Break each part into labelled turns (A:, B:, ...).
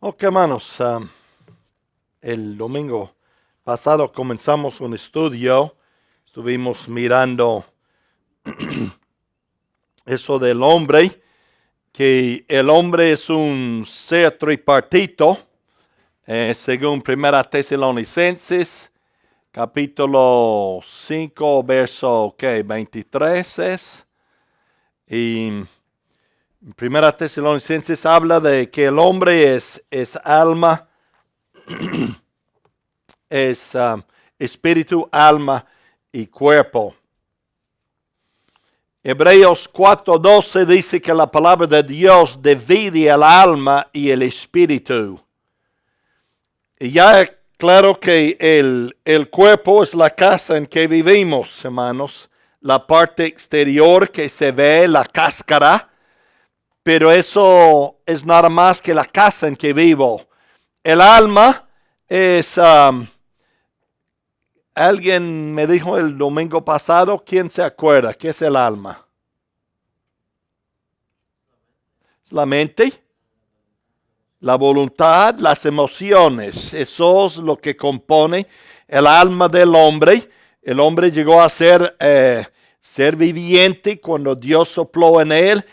A: Ok, hermanos, el domingo pasado comenzamos un estudio. Estuvimos mirando eso del hombre, que el hombre es un ser tripartito, según 1 Tesalonicenses, capítulo 5, verso 23 es. Y 1 Tesalonicenses habla de que el hombre es alma, es espíritu, alma y cuerpo. Hebreos 4:12 dice que la palabra de Dios divide el alma y el espíritu. Y ya claro que el cuerpo es la casa en que vivimos, hermanos. La parte exterior que se ve, la cáscara, pero eso es nada más que la casa en que vivo. El alma es... alguien me dijo el domingo pasado, ¿quién se acuerda? ¿Qué es el alma? La mente, la voluntad, las emociones. Eso es lo que compone el alma del hombre. El hombre llegó a ser viviente cuando Dios sopló en él.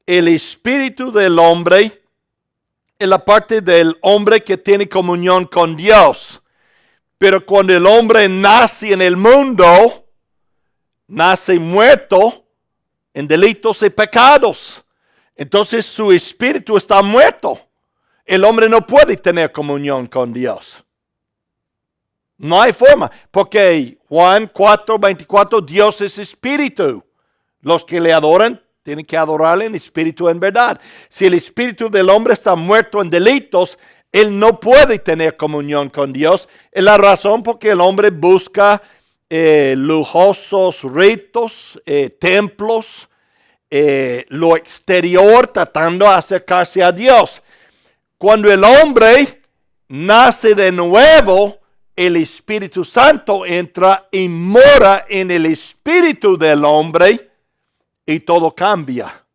A: El espíritu del hombre es la parte del hombre que tiene comunión con Dios. Pero cuando el hombre nace en el mundo, nace muerto en delitos y pecados. Entonces su espíritu está muerto. El hombre no puede tener comunión con Dios. No hay forma, porque Juan 4:24, Dios es espíritu. Los que le adoran tienen que adorarle en espíritu en verdad. Si el espíritu del hombre está muerto en delitos, él no puede tener comunión con Dios. Es la razón por que el hombre busca lujosos ritos, templos, lo exterior, tratando de acercarse a Dios. Cuando el hombre nace de nuevo, el Espíritu Santo entra y mora en el espíritu del hombre y todo cambia.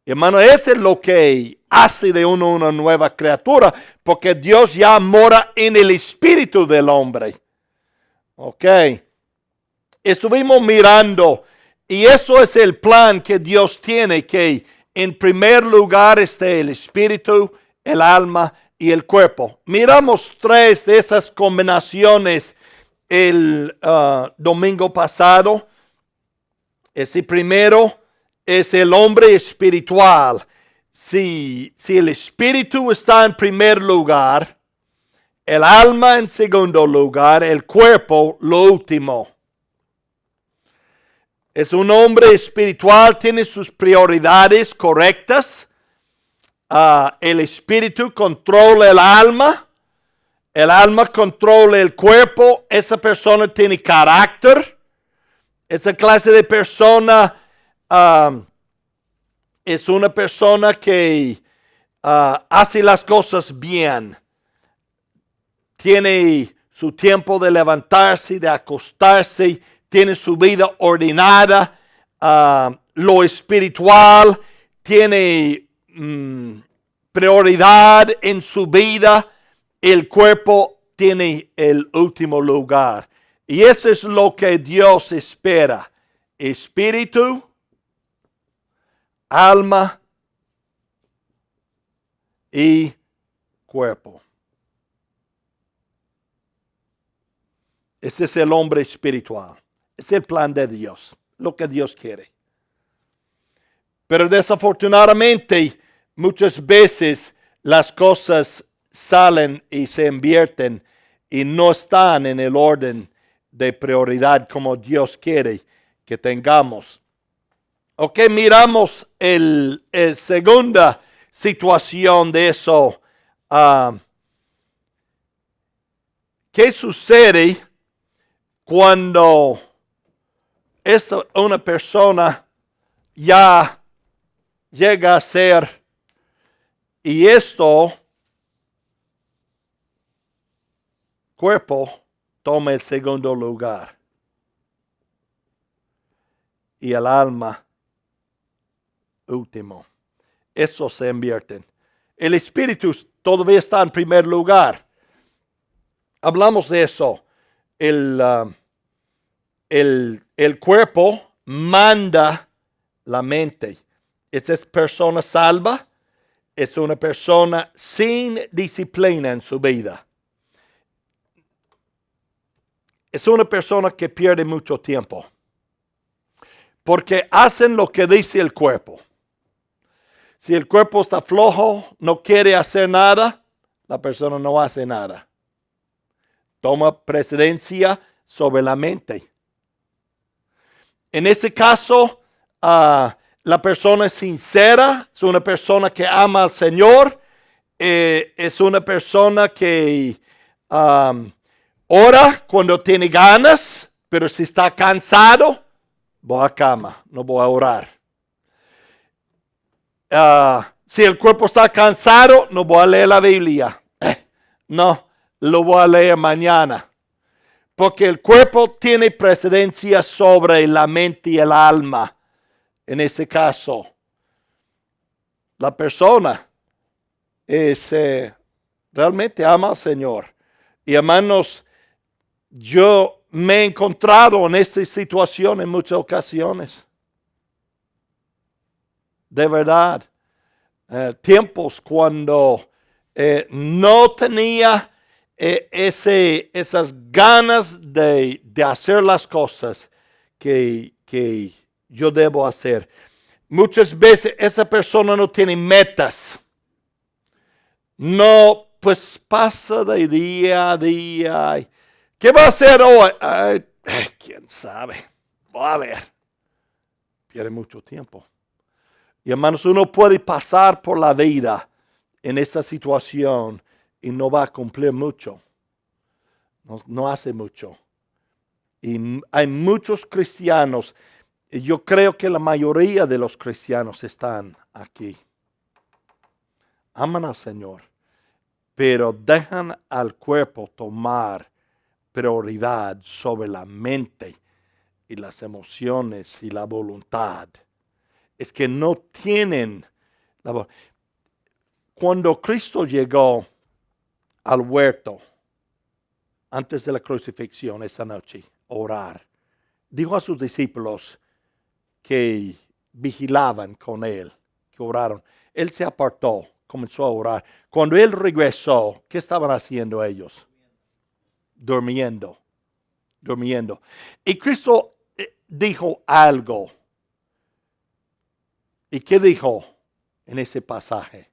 A: Hermano, eso es lo que hace de uno una nueva criatura, porque Dios ya mora en el espíritu del hombre. Ok. Estuvimos mirando, y eso es el plan que Dios tiene, que en primer lugar esté el espíritu, el alma y el cuerpo. Miramos tres de esas combinaciones el domingo pasado. Ese primero es el hombre espiritual. Si el espíritu está en primer lugar, el alma en segundo lugar, el cuerpo lo último. Es un hombre espiritual, tiene sus prioridades correctas. El espíritu controla el alma controla el cuerpo. Esa persona tiene carácter. Esa clase de persona es una persona que hace las cosas bien. Tiene su tiempo de levantarse, de acostarse, tiene su vida ordenada, lo espiritual, tiene prioridad en su vida, el cuerpo tiene el último lugar. Y eso es lo que Dios espera: espíritu, alma y cuerpo. Ese es el hombre espiritual. Es el plan de Dios, lo que Dios quiere. Pero desafortunadamente, muchas veces las cosas salen y se invierten y no están en el orden de prioridad como Dios quiere que tengamos. Ok, miramos el segunda situación de eso. ¿Qué sucede cuando una persona ya llega a ser, y esto, cuerpo, toma el segundo lugar, y el alma último? Eso se invierten. el espíritu todavía está en primer lugar. Hablamos de eso. El cuerpo manda la mente. Esa es persona salva. Es una persona sin disciplina en su vida. Es una persona que pierde mucho tiempo. Porque hacen lo que dice el cuerpo. Si el cuerpo está flojo, no quiere hacer nada, la persona no hace nada. Toma precedencia sobre la mente. En ese caso, la persona es sincera, es una persona que ama al Señor, es una persona que ora cuando tiene ganas, pero si está cansado, voy a cama, no voy a orar. Si el cuerpo está cansado, no voy a leer la Biblia. No, lo voy a leer mañana. Porque el cuerpo tiene precedencia sobre la mente y el alma. En ese caso, la persona realmente ama al Señor. Y hermanos, yo me he encontrado en esta situación en muchas ocasiones. De verdad. Tiempos cuando no tenía esas ganas de hacer las cosas que yo debo hacer. Muchas veces esa persona no tiene metas. No, pues pasa de día a día. ¿Qué va a hacer hoy? ¿Quién sabe? Voy a ver. Pierde mucho tiempo. Y hermanos, uno puede pasar por la vida en esa situación y no va a cumplir mucho. No hace mucho. Y hay muchos cristianos. Y yo creo que la mayoría de los cristianos están aquí. Aman al Señor, pero dejan al cuerpo tomar prioridad sobre la mente y las emociones y la voluntad. Es que no tienen la voluntad. Cuando Cristo llegó al huerto, antes de la crucifixión esa noche, a orar, dijo a sus discípulos que vigilaban con él, que oraron. Él se apartó, comenzó a orar. Cuando él regresó, ¿qué estaban haciendo ellos? Durmiendo. Y Cristo dijo algo. ¿Y qué dijo en ese pasaje?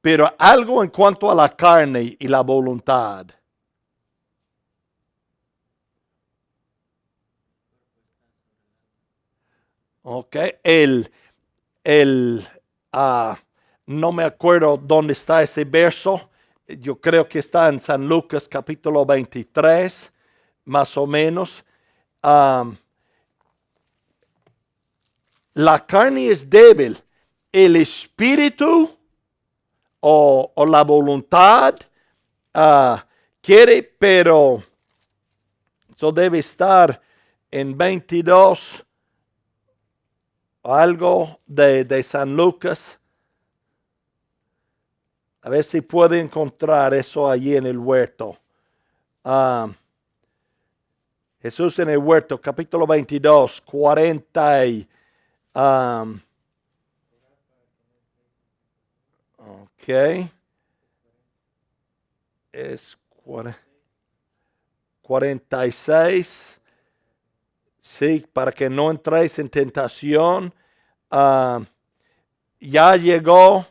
A: Pero algo en cuanto a la carne y la voluntad. Ok, no me acuerdo dónde está ese verso. Yo creo que está en San Lucas capítulo 23, más o menos. La carne es débil. El espíritu o la voluntad quiere, pero eso debe estar en 22, algo de San Lucas. A ver si puede encontrar eso allí en el huerto. Jesús en el huerto, capítulo 22, 40 y... ok. Es 46. Sí, para que no entréis en tentación. Ya llegó.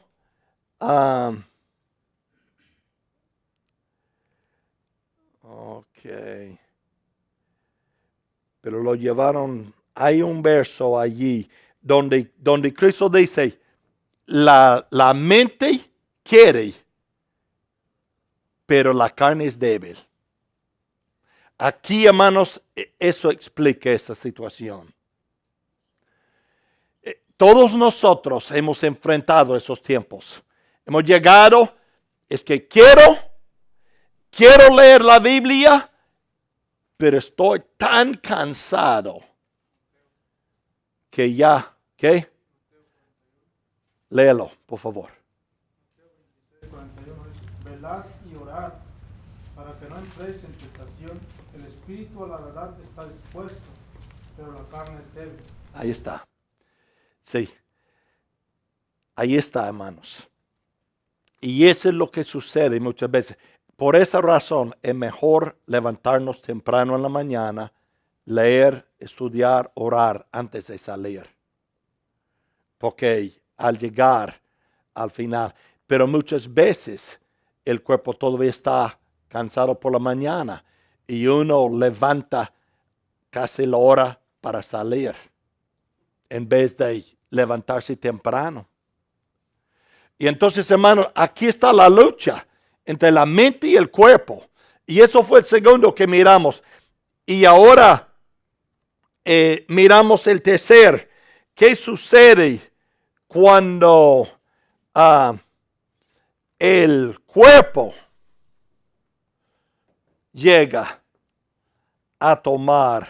A: Ok. Pero lo llevaron. Hay un verso allí donde Cristo dice, la mente quiere, pero la carne es débil. Aquí, hermanos, eso explica esta situación. Todos nosotros hemos enfrentado esos tiempos. Hemos llegado, es que quiero leer la Biblia, pero estoy tan cansado que ya, ¿qué? Léelo, por favor.
B: 41 dice, velad y orad para que no entréis en tentación. El espíritu a la verdad está dispuesto, pero la carne es débil.
A: Ahí está. Sí. Ahí está, hermanos. Y eso es lo que sucede muchas veces. Por esa razón es mejor levantarnos temprano en la mañana, leer, estudiar, orar antes de salir. Porque al llegar al final, pero muchas veces el cuerpo todavía está cansado por la mañana y uno levanta casi la hora para salir en vez de levantarse temprano. Y entonces, hermanos, aquí está la lucha entre la mente y el cuerpo. Y eso fue el segundo que miramos. Y ahora miramos el tercer. ¿Qué sucede cuando el cuerpo llega a tomar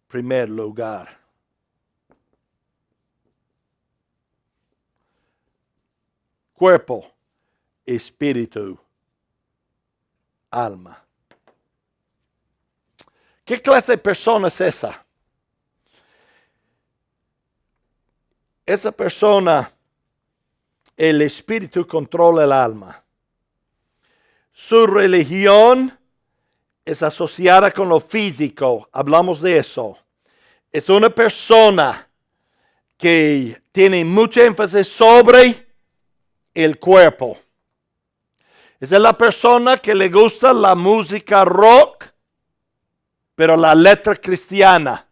A: primer lugar? Cuerpo, espíritu, alma. ¿Qué clase de persona es esa? Esa persona, el espíritu controla el alma. Su religión es asociada con lo físico. Hablamos de eso. Es una persona que tiene mucho énfasis sobre el cuerpo. Esa es la persona que le gusta la música rock, pero la letra cristiana.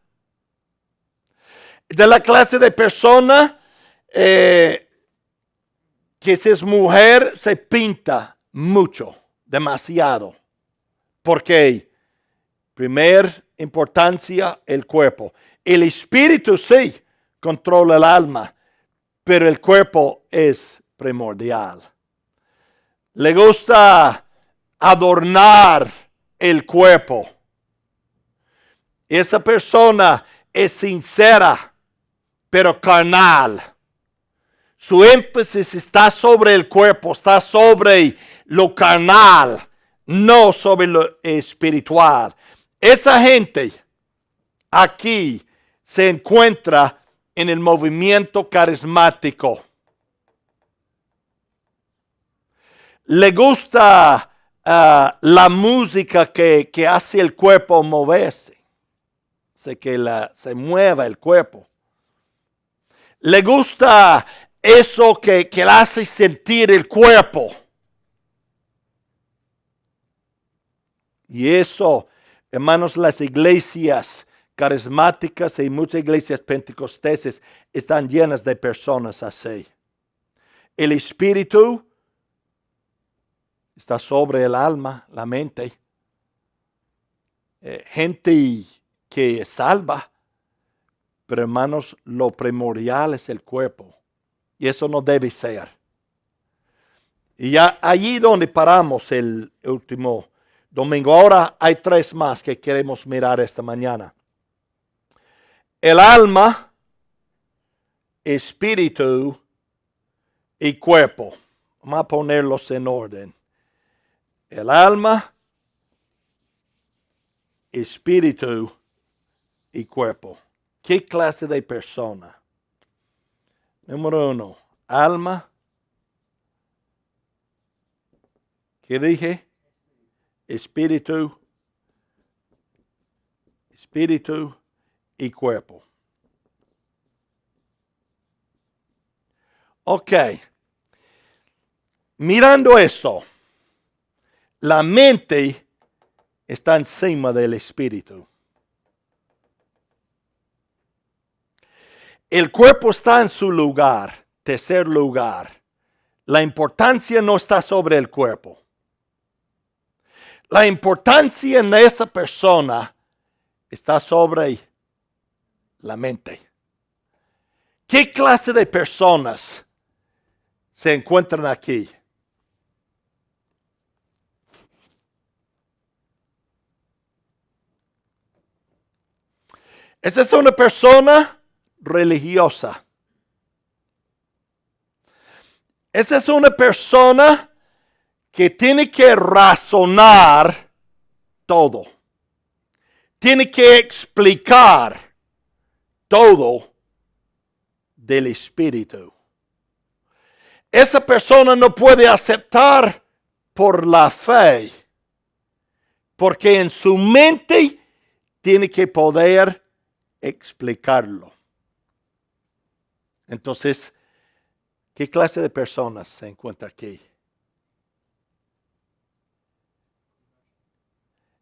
A: De la clase de persona que si es mujer se pinta mucho, demasiado. Porque, primer importancia, el cuerpo. El espíritu sí controla el alma, pero el cuerpo es primordial. Le gusta adornar el cuerpo. Esa persona es sincera, pero carnal. Su énfasis está sobre el cuerpo, está sobre lo carnal, no sobre lo espiritual. Esa gente aquí se encuentra en el movimiento carismático. Le gusta la música que hace el cuerpo moverse, se mueva el cuerpo. Le gusta eso que le hace sentir el cuerpo. Y eso, hermanos, las iglesias carismáticas y muchas iglesias pentecosteses están llenas de personas así. El espíritu está sobre el alma, la mente. Gente que salva, pero hermanos, lo primordial es el cuerpo. Y eso no debe ser. Y ya allí donde paramos el último domingo. Ahora hay tres más que queremos mirar esta mañana. El alma, espíritu y cuerpo. Vamos a ponerlos en orden. El alma, espíritu y cuerpo. ¿Qué clase de persona? Número uno, alma. ¿Qué dije? Espíritu y cuerpo. Ok. Mirando esto, la mente está encima del espíritu. El cuerpo está en su lugar, tercer lugar. La importancia no está sobre el cuerpo. La importancia en esa persona está sobre la mente. ¿Qué clase de personas se encuentran aquí? Esa es una persona religiosa. Esa es una persona que tiene que razonar todo. Tiene que explicar todo del Espíritu. Esa persona no puede aceptar por la fe, porque en su mente tiene que poder explicarlo. Entonces, ¿qué clase de personas se encuentra aquí?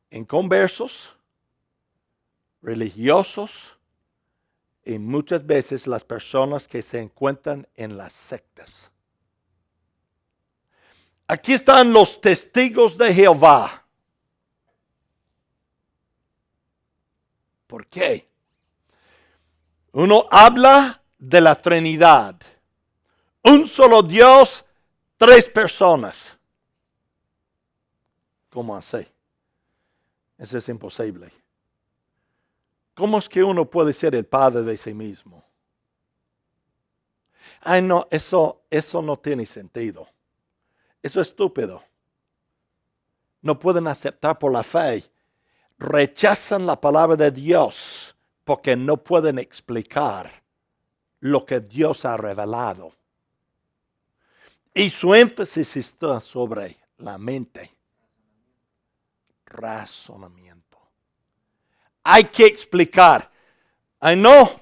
A: Inconversos, religiosos y muchas veces las personas que se encuentran en las sectas. Aquí están los testigos de Jehová. ¿Por qué? Uno habla de la Trinidad. Un solo Dios, 3 personas. ¿Cómo así? Eso es imposible. ¿Cómo es que uno puede ser el padre de sí mismo? Ay, no, eso no tiene sentido. Eso es estúpido. No pueden aceptar por la fe. Rechazan la palabra de Dios porque no pueden explicar lo que Dios ha revelado. Y su énfasis está sobre la mente. Razonamiento. Hay que explicar. Ay, no,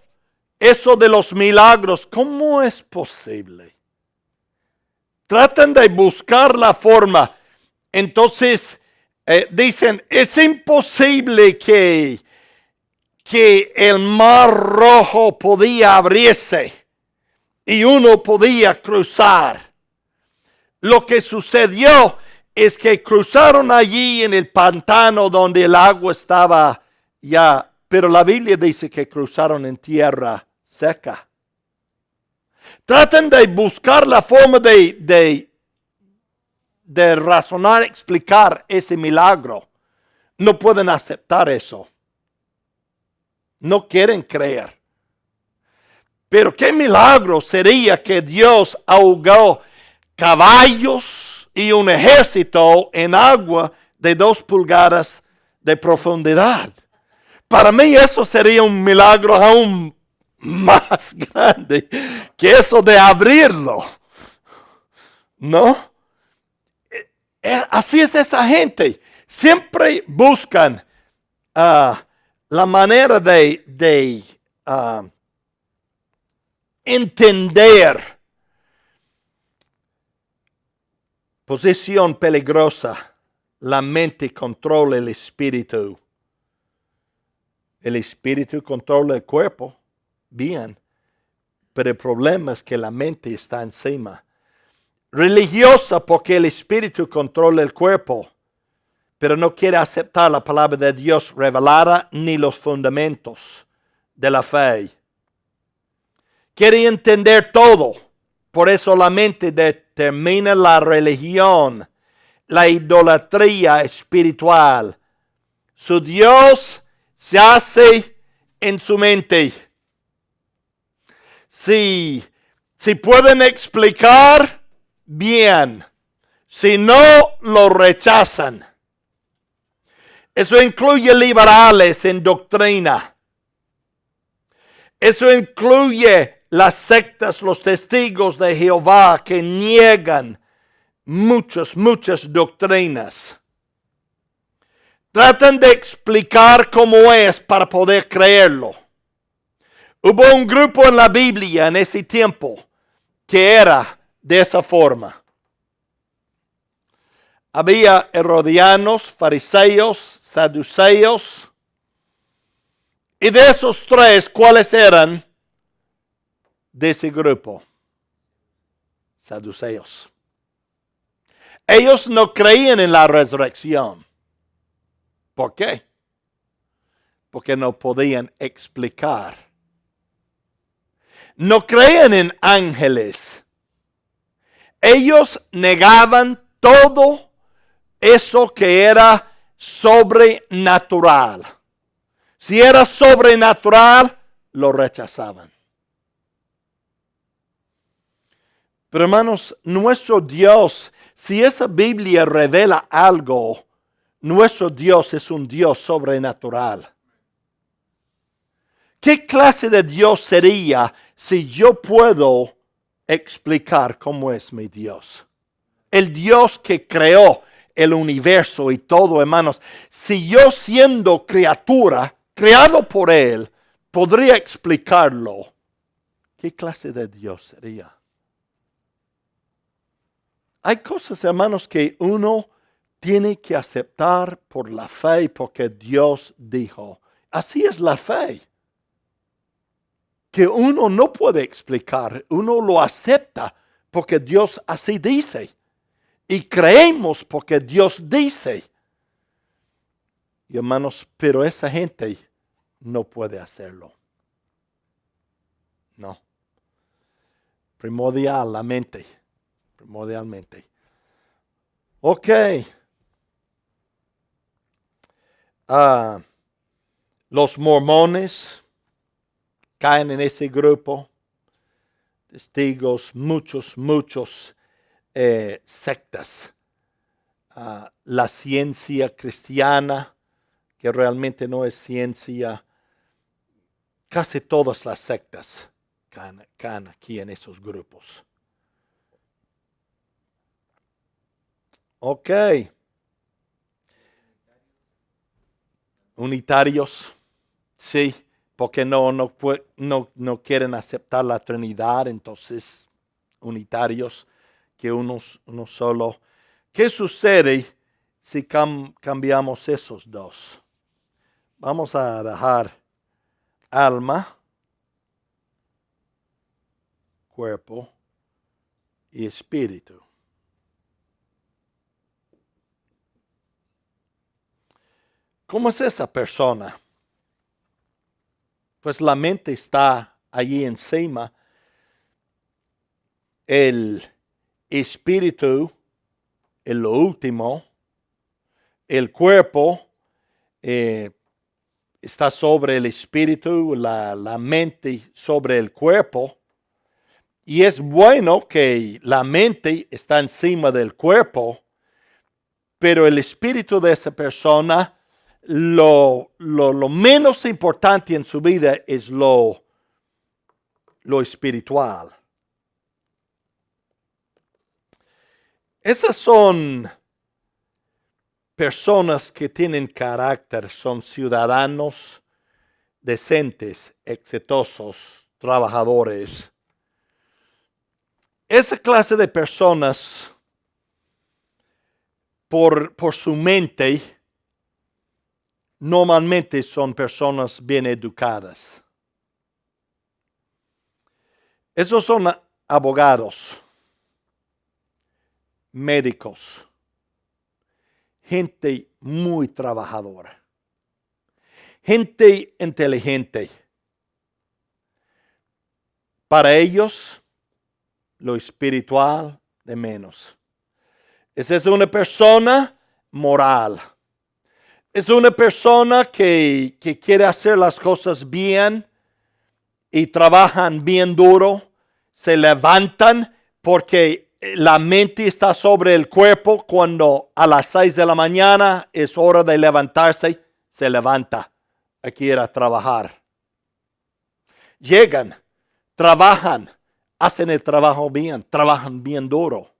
A: eso de los milagros, ¿cómo es posible? Tratan de buscar la forma. Entonces, dicen, es imposible que el mar rojo podía abrirse y uno podía cruzar. Lo que sucedió es que cruzaron allí en el pantano donde el agua estaba ya, pero la Biblia dice que cruzaron en tierra seca. Tratan de buscar la forma de razonar, explicar ese milagro. No pueden aceptar eso. No quieren creer. Pero qué milagro sería que Dios ahogó caballos y un ejército en agua de 2 pulgadas de profundidad. Para mí eso sería un milagro aún más grande que eso de abrirlo. ¿No? Así es esa gente. Siempre buscan la manera de entender. Posición peligrosa. La mente controla el espíritu. El espíritu controla el cuerpo. Bien. Pero el problema es que la mente está encima. Religiosa porque el espíritu controla el cuerpo, pero no quiere aceptar la palabra de Dios revelada ni los fundamentos de la fe. Quiere entender todo, por eso la mente determina la religión, la idolatría espiritual. Su Dios se hace en su mente. Si pueden explicar, bien. Si no, lo rechazan. Eso incluye liberales en doctrina. Eso incluye las sectas, los testigos de Jehová que niegan muchas doctrinas. Tratan de explicar cómo es para poder creerlo. Hubo un grupo en la Biblia en ese tiempo que era de esa forma. Había herodianos, fariseos, saduceos. Y de esos 3, ¿cuáles eran de ese grupo? Saduceos. Ellos no creían en la resurrección. ¿Por qué? Porque no podían explicar. No creían en ángeles. Ellos negaban todo eso que era sobrenatural. Si era sobrenatural, lo rechazaban. Pero hermanos, nuestro Dios, si esa Biblia revela algo, nuestro Dios es un Dios sobrenatural. ¿Qué clase de Dios sería si yo puedo explicar cómo es mi Dios? El Dios que creó el universo y todo, hermanos. Si yo siendo criatura, creado por Él, podría explicarlo, ¿qué clase de Dios sería? Hay cosas, hermanos, que uno tiene que aceptar por la fe porque Dios dijo. Así es la fe. Que uno no puede explicar, uno lo acepta porque Dios así dice. Y creemos porque Dios dice. Y hermanos, pero esa gente no puede hacerlo. No. Primordialmente. Ok. Los mormones caen en ese grupo. Testigos, muchos sectas. La ciencia cristiana, que realmente no es ciencia. Casi todas las sectas caen aquí en esos grupos. Ok. Unitarios, sí, porque no quieren aceptar la Trinidad, entonces unitarios, que uno solo. ¿Qué sucede si cambiamos esos dos? Vamos a dejar alma, cuerpo y espíritu. ¿Cómo es esa persona? Pues la mente está allí encima. El espíritu es lo último. El cuerpo está sobre el espíritu, la mente sobre el cuerpo. Y es bueno que la mente está encima del cuerpo, pero el espíritu de esa persona, lo menos importante en su vida es lo espiritual. Esas son personas que tienen carácter, son ciudadanos decentes, exitosos, trabajadores. Esa clase de personas, por su mente, normalmente son personas bien educadas. Esos son abogados, médicos, gente muy trabajadora, gente inteligente. Para ellos, lo espiritual de menos. Esa es una persona moral. Es una persona que quiere hacer las cosas bien y trabajan bien duro. Se levantan porque la mente está sobre el cuerpo. Cuando a las 6 de la mañana es hora de levantarse, se levanta a ir a trabajar. Llegan, trabajan, hacen el trabajo bien, trabajan bien duro.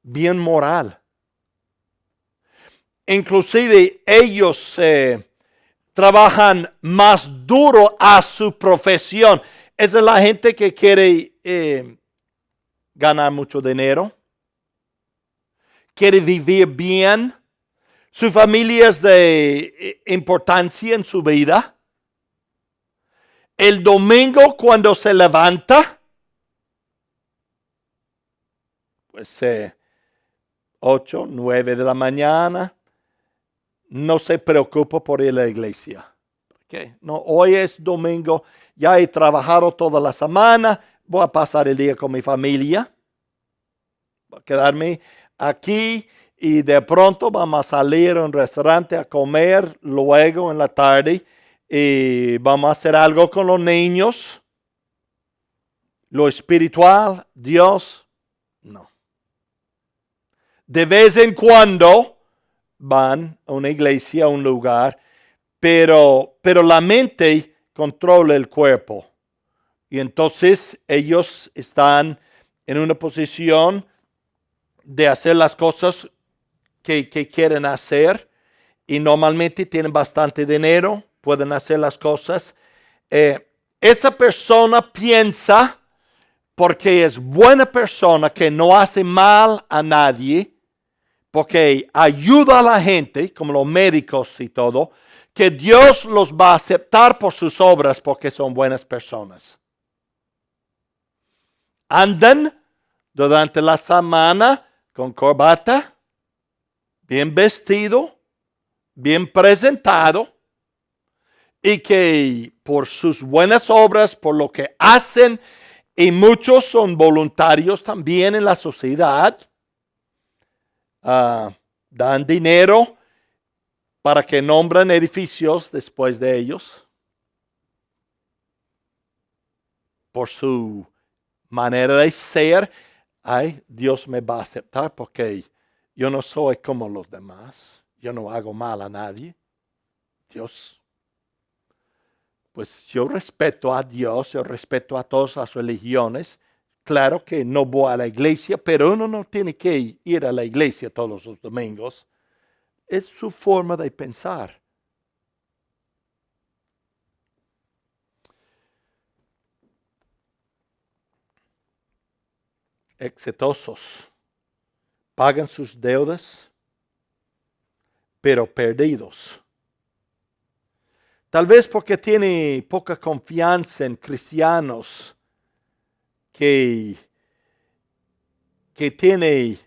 A: Bien moral. Inclusive ellos trabajan más duro a su profesión. Esa es la gente que quiere ganar mucho dinero. Quiere vivir bien. Su familia es de importancia en su vida. El domingo cuando se levanta, pues 8, 9 de la mañana, no se preocupa por ir a la iglesia. Okay. No, hoy es domingo, ya he trabajado toda la semana, voy a pasar el día con mi familia, voy a quedarme aquí y de pronto vamos a salir a un restaurante a comer luego en la tarde y vamos a hacer algo con los niños. Lo espiritual, Dios, no. De vez en cuando van a una iglesia, a un lugar, pero la mente controla el cuerpo. Y entonces ellos están en una posición de hacer las cosas que quieren hacer y normalmente tienen bastante dinero, pueden hacer las cosas. Esa persona piensa, porque es buena persona, que no hace mal a nadie, porque ayuda a la gente, como los médicos y todo, que Dios los va a aceptar por sus obras porque son buenas personas. Andan durante la semana con corbata, bien vestido, bien presentado, y que por sus buenas obras, por lo que hacen, y muchos son voluntarios también en la sociedad, dan dinero para que nombren edificios después de ellos, por su manera de ser. Ay, Dios me va a aceptar porque yo no soy como los demás. Yo no hago mal a nadie. Dios, pues yo respeto a Dios, yo respeto a todas las religiones. Claro que no voy a la iglesia, pero uno no tiene que ir a la iglesia todos los domingos. Es su forma de pensar. Exitosos, pagan sus deudas, pero perdidos. Tal vez porque tiene poca confianza en cristianos que tiene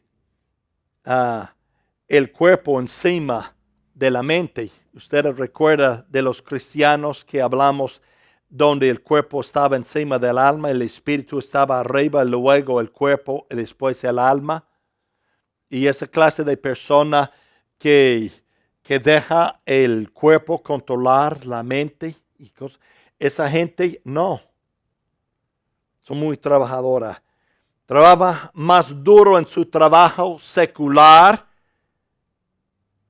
A: el cuerpo encima de la mente. Ustedes recuerdan de los cristianos que hablamos donde el cuerpo estaba encima del alma, el espíritu estaba arriba, luego el cuerpo y después el alma. Y esa clase de persona que deja el cuerpo controlar la mente y cosas, esa gente no. Son muy trabajadoras. Trabaja más duro en su trabajo secular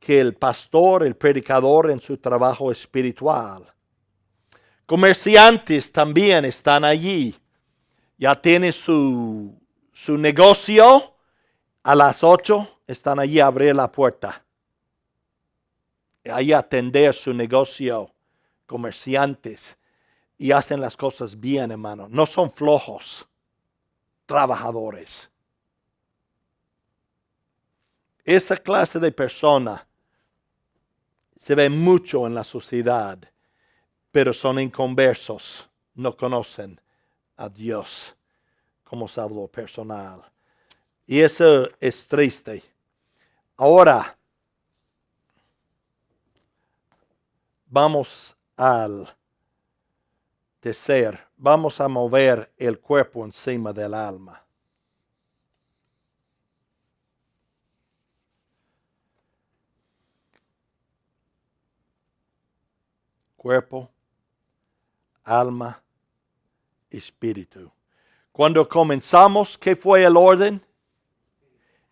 A: que el pastor, el predicador en su trabajo espiritual. Comerciantes también están allí. Ya tienen su negocio. A las 8 están allí a abrir la puerta. Ahí a atender su negocio. Comerciantes. Y hacen las cosas bien, hermano. No son flojos. Trabajadores. Esa clase de persona se ve mucho en la sociedad, pero son inconversos, no conocen a Dios como salvador personal. Y eso es triste. Ahora, vamos al tercer. Vamos a mover el cuerpo encima del alma. Cuerpo, alma, espíritu. Cuando comenzamos, ¿qué fue el orden?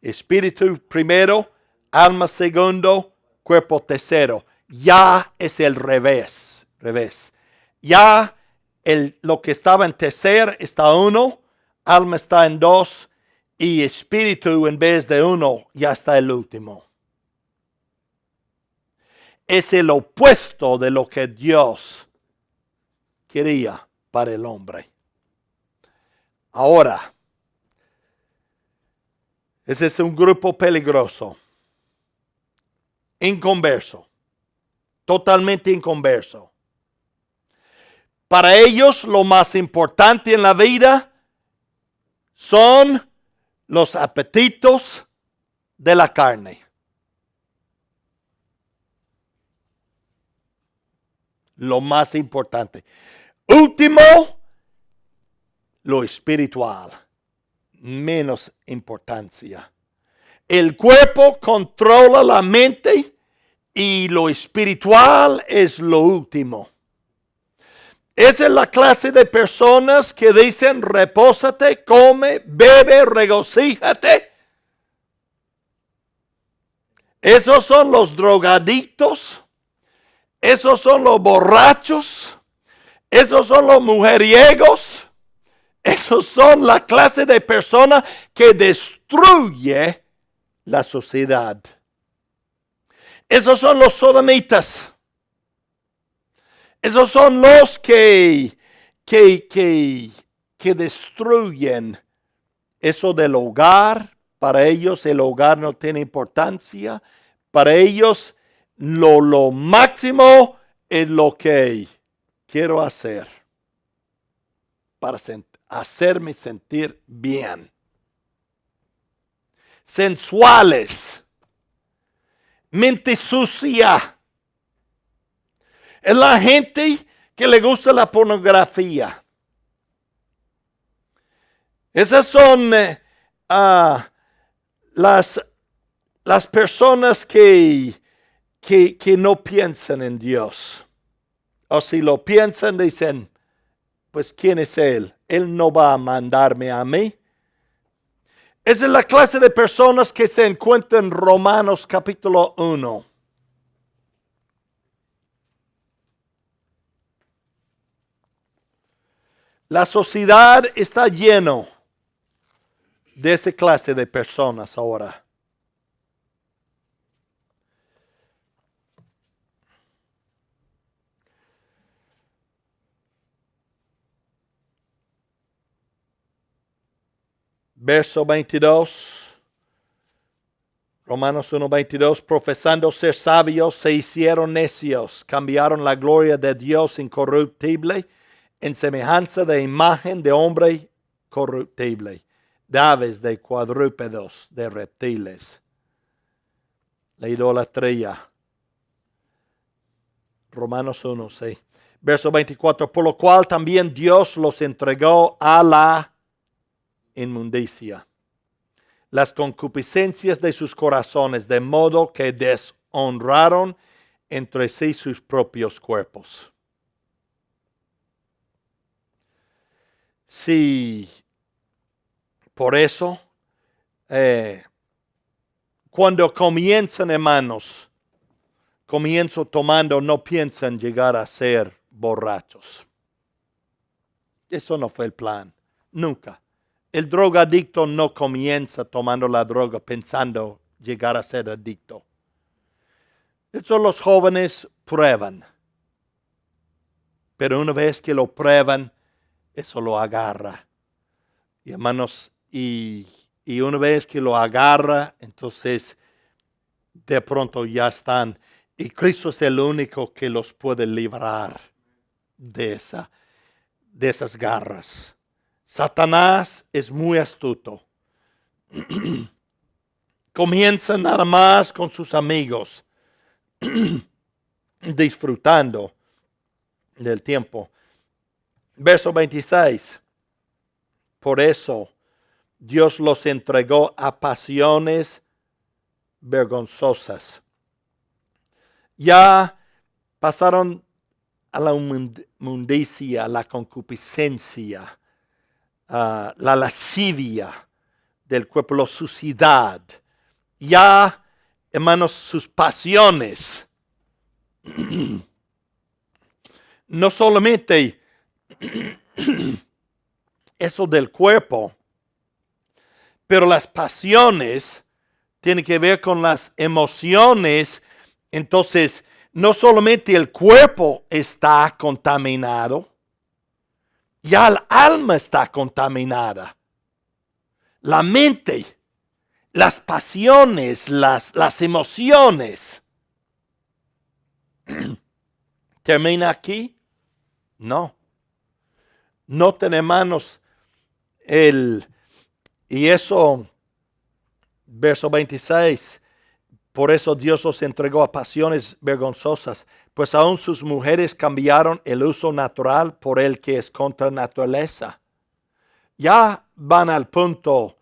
A: Espíritu primero, alma segundo, cuerpo tercero. Ya es el revés. Ya lo que estaba en tercer está uno, alma está en dos y espíritu en vez de uno ya está el último. Es el opuesto de lo que Dios quería para el hombre. Ahora, ese es un grupo peligroso, inconverso, totalmente inconverso. Para ellos lo más importante en la vida son los apetitos de la carne. Lo más importante. Último, lo espiritual. Menos importancia. El cuerpo controla la mente y lo espiritual es lo último. Esa es la clase de personas que dicen repósate, come, bebe, regocíjate. Esos son los drogadictos. Esos son los borrachos. Esos son los mujeriegos. Esos son la clase de personas que destruye la sociedad. Esos son los sodomitas. Esos son los que destruyen eso del hogar. Para ellos el hogar no tiene importancia. Para ellos lo máximo es lo que quiero hacer para hacerme sentir bien. Sensuales. Mente sucia. Es la gente que le gusta la pornografía. Esas son las personas que no piensan en Dios. O si lo piensan, dicen, pues ¿quién es Él? Él no va a mandarme a mí. Esa es la clase de personas que se encuentran en Romanos capítulo 1. La sociedad está lleno de esa clase de personas ahora. Verso 22. Romanos 1:22. Profesando ser sabios, se hicieron necios. Cambiaron la gloria de Dios incorruptible en semejanza de imagen de hombre corruptible, de aves, de cuadrúpedos, de reptiles. La idolatría. Romanos 1, sí. Verso 24. Por lo cual también Dios los entregó a la inmundicia, las concupiscencias de sus corazones, de modo que deshonraron entre sí sus propios cuerpos. Sí, por eso, cuando comienzan, hermanos, comienzo tomando, no piensan llegar a ser borrachos. Eso no fue el plan, nunca. El drogadicto no comienza tomando la droga pensando llegar a ser adicto. Eso los jóvenes prueban. Pero una vez que lo prueban, eso lo agarra. Y hermanos, y una vez que lo agarra, entonces de pronto ya están. Y Cristo es el único que los puede librar de esas garras. Satanás es muy astuto. Comienza nada más con sus amigos, disfrutando del tiempo. Verso 26. Por eso Dios los entregó a pasiones vergonzosas. Ya pasaron a la inmundicia, la concupiscencia, la lascivia del cuerpo, la suciedad. Ya, hermanos, sus pasiones. No solamente eso del cuerpo, pero las pasiones tienen que ver con las emociones. Entonces, no solamente el cuerpo está contaminado, ya el alma está contaminada. La mente, las pasiones, las emociones. ¿Termina aquí? No. Noten, hermanos, y eso, verso 26, por eso Dios los entregó a pasiones vergonzosas, pues aún sus mujeres cambiaron el uso natural por el que es contra naturaleza. Ya van al punto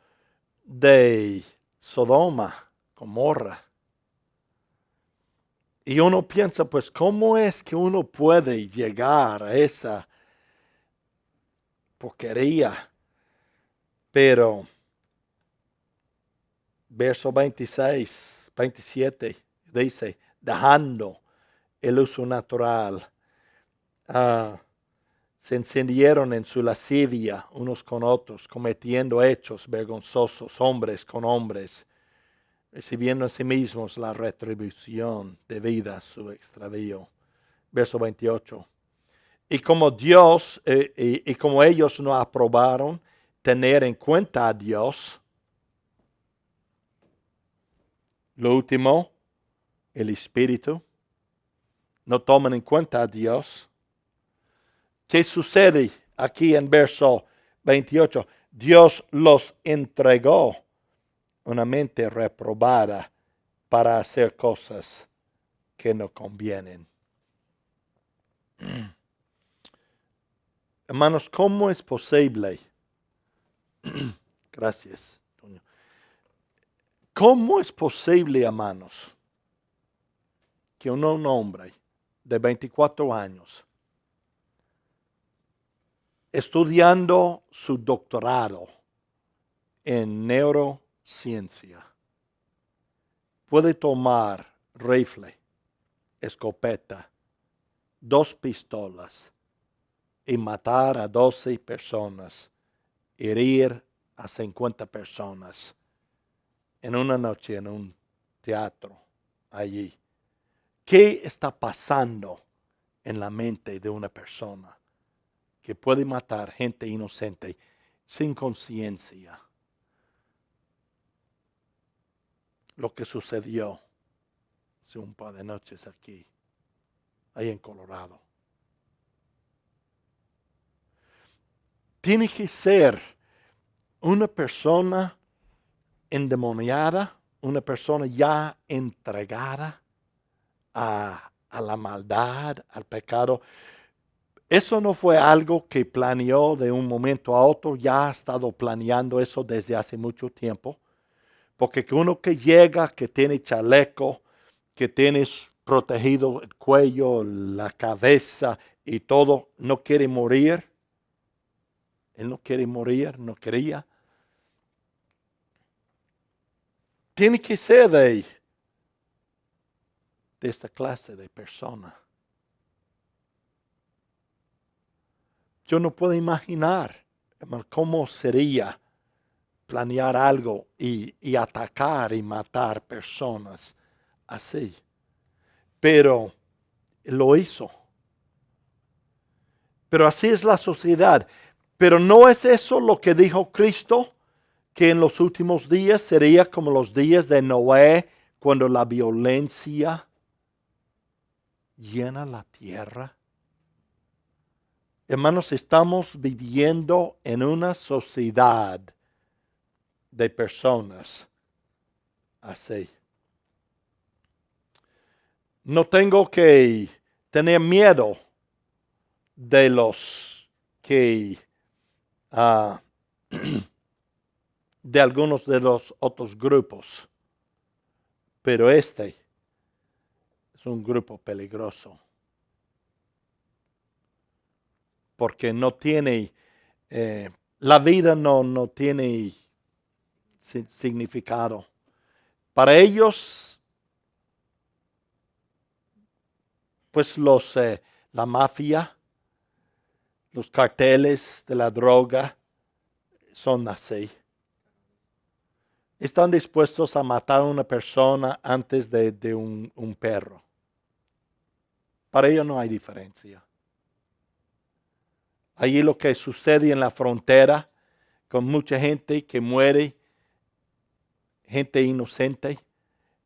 A: de Sodoma, Gomorra. Y uno piensa, pues, ¿cómo es que uno puede llegar a esa porquería? Pero, verso 26, 27, dice, dejando el uso natural, se encendieron en su lascivia unos con otros, cometiendo hechos vergonzosos, hombres con hombres, recibiendo en sí mismos la retribución debida a su extravío. Verso 28. Y como Dios, y como ellos no aprobaron tener en cuenta a Dios, lo último, el Espíritu, no toman en cuenta a Dios. ¿Qué sucede aquí en verso 28? Dios los entregó una mente reprobada para hacer cosas que no convienen. Hermanos, ¿cómo es posible? Gracias, Toño. ¿Cómo es posible, hermanos, que un hombre de 24 años, estudiando su doctorado en neurociencia, puede tomar rifle, escopeta, 2 pistolas y matar a 12 personas, herir a 50 personas en una noche en un teatro allí? ¿Qué está pasando en la mente de una persona que puede matar gente inocente sin conciencia? Lo que sucedió hace un par de noches aquí, ahí en Colorado. Tiene que ser una persona endemoniada, una persona ya entregada a la maldad, al pecado. Eso no fue algo que planeó de un momento a otro, ya ha estado planeando eso desde hace mucho tiempo. Porque uno que llega, que tiene chaleco, que tiene protegido el cuello, la cabeza y todo, no quiere morir. Él no quiere morir, no quería. Tiene que ser de esta clase de persona. Yo no puedo imaginar, hermano, cómo sería planear algo y atacar y matar personas así. Pero lo hizo. Pero así es la sociedad. Pero no es eso lo que dijo Cristo, que en los últimos días sería como los días de Noé, cuando la violencia llena la tierra. Hermanos, estamos viviendo en una sociedad de personas así. No tengo que tener miedo de los que de algunos de los otros grupos, pero este es un grupo peligroso porque no tiene la vida no tiene significado para ellos. Pues la mafia, los carteles de la droga son así. Están dispuestos a matar a una persona antes de un perro. Para ellos no hay diferencia. Allí lo que sucede en la frontera con mucha gente que muere, gente inocente,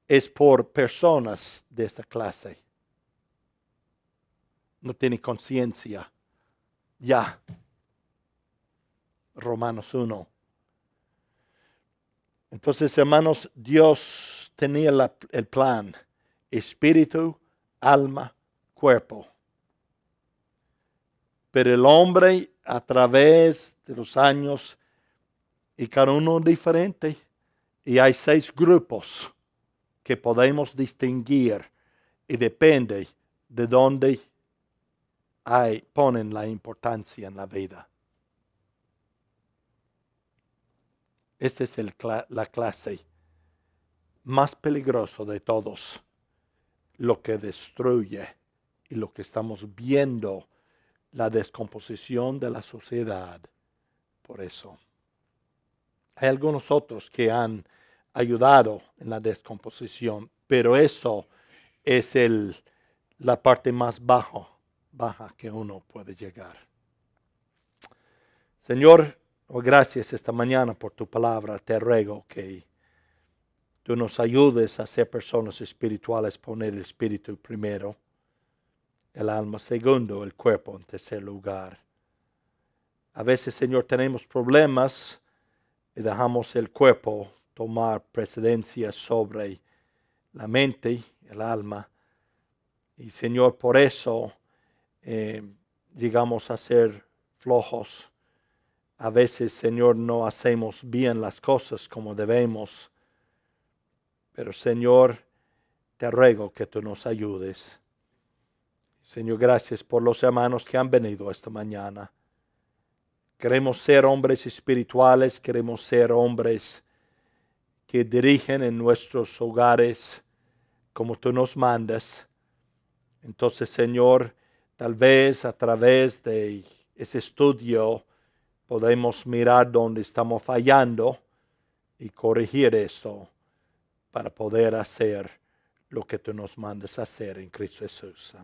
A: es por personas de esta clase. No tiene conciencia. Ya. Romanos 1. Entonces, hermanos, Dios tenía el plan: espíritu, alma, cuerpo. Pero el hombre, a través de los años, y cada uno diferente, Y hay 6 grupos que podemos distinguir y depende de dónde ponen la importancia en la vida. Esta es la clase más peligrosa de todos, lo que destruye y lo que estamos viendo, la descomposición de la sociedad. Por eso, hay algunos otros que han ayudado en la descomposición, pero eso es la parte más baja que uno puede llegar. Señor, gracias esta mañana por tu palabra. Te ruego que tú nos ayudes a ser personas espirituales, poner el espíritu primero, el alma segundo, el cuerpo en tercer lugar. A veces, Señor, tenemos problemas y dejamos el cuerpo tomar precedencia sobre la mente, el alma. Y, Señor, por eso llegamos a ser flojos. A veces, Señor, no hacemos bien las cosas como debemos. Pero, Señor, te ruego que tú nos ayudes. Señor, gracias por los hermanos que han venido esta mañana. Queremos ser hombres espirituales, queremos ser hombres que dirigen en nuestros hogares como tú nos mandas. Entonces, Señor, tal vez a través de ese estudio podemos mirar dónde estamos fallando y corregir esto para poder hacer lo que tú nos mandas hacer en Cristo Jesús.